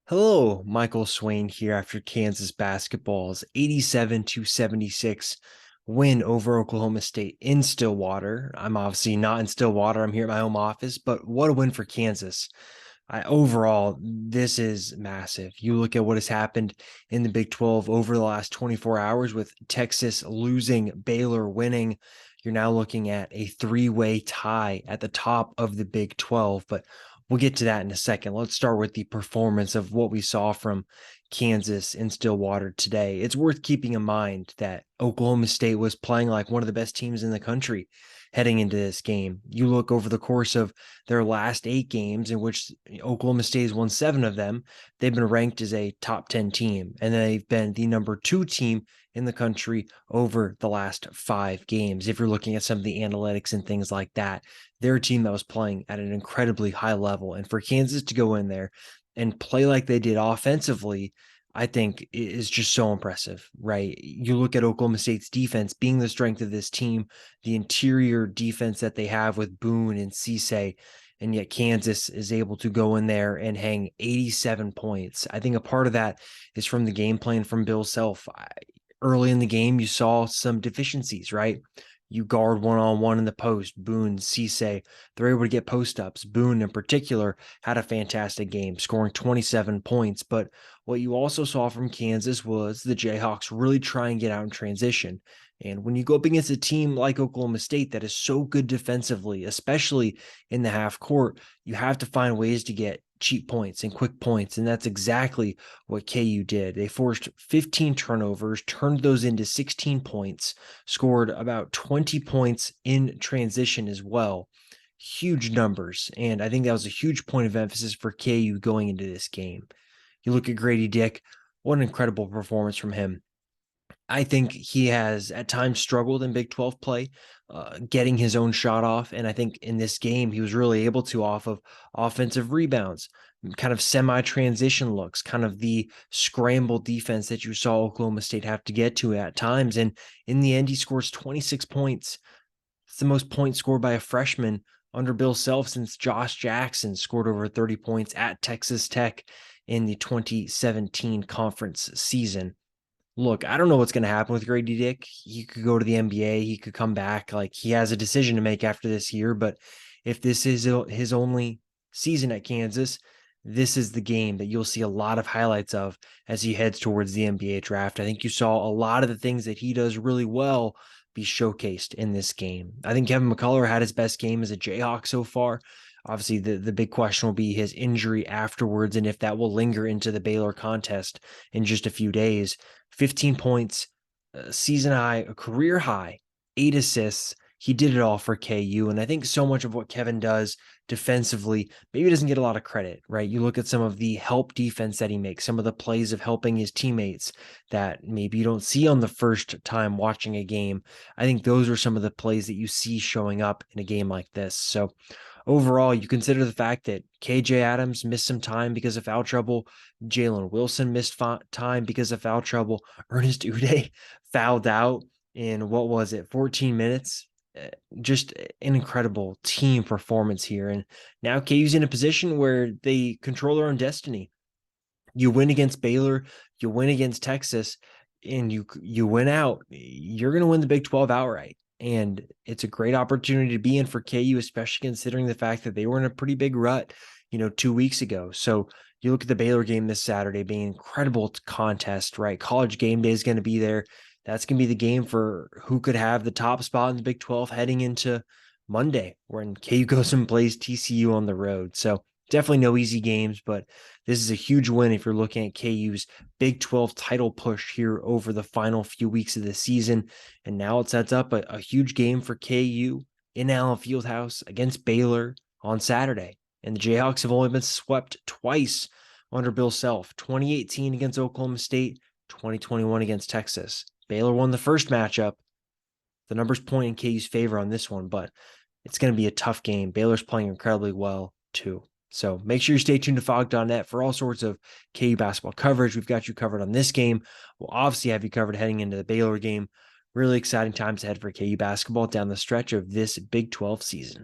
Hello, Michael Swain here after Kansas basketball's 87-76 win over Oklahoma State in Stillwater. I'm obviously not in Stillwater. I'm here at my home office, but what a win for Kansas. Overall, this is massive. You look at what has happened in the Big 12 over the last 24 hours with Texas losing, Baylor winning. You're now looking at a three-way tie at the top of the Big 12, but we'll get to that in a second. Let's start with the performance of what we saw from Kansas in Stillwater today. It's worth keeping in mind that Oklahoma State was playing like one of the best teams in the country heading into this game. You look over the course of their last 8 games, in which Oklahoma State has won 7 of them, they've been ranked as a top 10 team, and they've been the number 2 team in the country over the last 5 games. If you're looking at some of the analytics and things like that, they're a team that was playing at an incredibly high level. And for Kansas to go in there and play like they did offensively, I think is just so impressive, right? You look at Oklahoma State's defense being the strength of this team, the interior defense that they have with Boone and Cisse, and yet Kansas is able to go in there and hang 87 points. I think a part of that is from the game plan from Bill Self. Early in the game, you saw some deficiencies, right? You guard one-on-one in the post. Boone, Cisse, they're able to get post-ups. Boone, in particular, had a fantastic game, scoring 27 points. But what you also saw from Kansas was the Jayhawks really try and get out in transition. And when you go up against a team like Oklahoma State that is so good defensively, especially in the half court, you have to find ways to get cheap points and quick points. And that's exactly what KU did. They forced 15 turnovers, turned those into 16 points, scored about 20 points in transition as well. Huge numbers. And I think that was a huge point of emphasis for KU going into this game. You look at Gradey Dick, what an incredible performance from him. I think he has at times struggled in Big 12 play, getting his own shot off. And I think in this game, he was really able to off of offensive rebounds, kind of semi-transition looks, kind of the scramble defense that you saw Oklahoma State have to get to at times. And in the end, he scores 26 points. It's the most points scored by a freshman under Bill Self since Josh Jackson scored over 30 points at Texas Tech in the 2017 conference season. Look, I don't know what's going to happen with Gradey Dick. He could go to the NBA. He could come back. Like, he has a decision to make after this year. But if this is his only season at Kansas, this is the game that you'll see a lot of highlights of as he heads towards the NBA draft. I think you saw a lot of the things that he does really well be showcased in this game. I think Kevin McCullar had his best game as a Jayhawk so far. Obviously, the big question will be his injury afterwards and if that will linger into the Baylor contest in just a few days. 15 points, season high, a career high, 8 assists. He did it all for KU. And I think so much of what Kevin does defensively maybe doesn't get a lot of credit, right? You look at some of the help defense that he makes, some of the plays of helping his teammates that maybe you don't see on the first time watching a game. I think those are some of the plays that you see showing up in a game like this. So overall, you consider the fact that KJ Adams missed some time because of foul trouble. Jalen Wilson missed time because of foul trouble. Ernest Uday fouled out in, 14 minutes. Just an incredible team performance here. And now KU's in a position where they control their own destiny. You win against Baylor, you win against Texas, and you win out. You're going to win the Big 12 outright. And it's a great opportunity to be in for KU, especially considering the fact that they were in a pretty big rut, 2 weeks ago. So you look at the Baylor game this Saturday being an incredible contest, right? College game day is going to be there. That's going to be the game for who could have the top spot in the Big 12 heading into Monday, when KU goes and plays TCU on the road. So definitely no easy games, but this is a huge win if you're looking at KU's Big 12 title push here over the final few weeks of the season. And now it sets up a huge game for KU in Allen Fieldhouse against Baylor on Saturday. And the Jayhawks have only been swept twice under Bill Self, 2018 against Oklahoma State, 2021 against Texas. Baylor won the first matchup. The numbers point in KU's favor on this one, but it's going to be a tough game. Baylor's playing incredibly well too. So make sure you stay tuned to Fog.net for all sorts of KU basketball coverage. We've got you covered on this game. We'll obviously have you covered heading into the Baylor game. Really exciting times ahead for KU basketball down the stretch of this Big 12 season.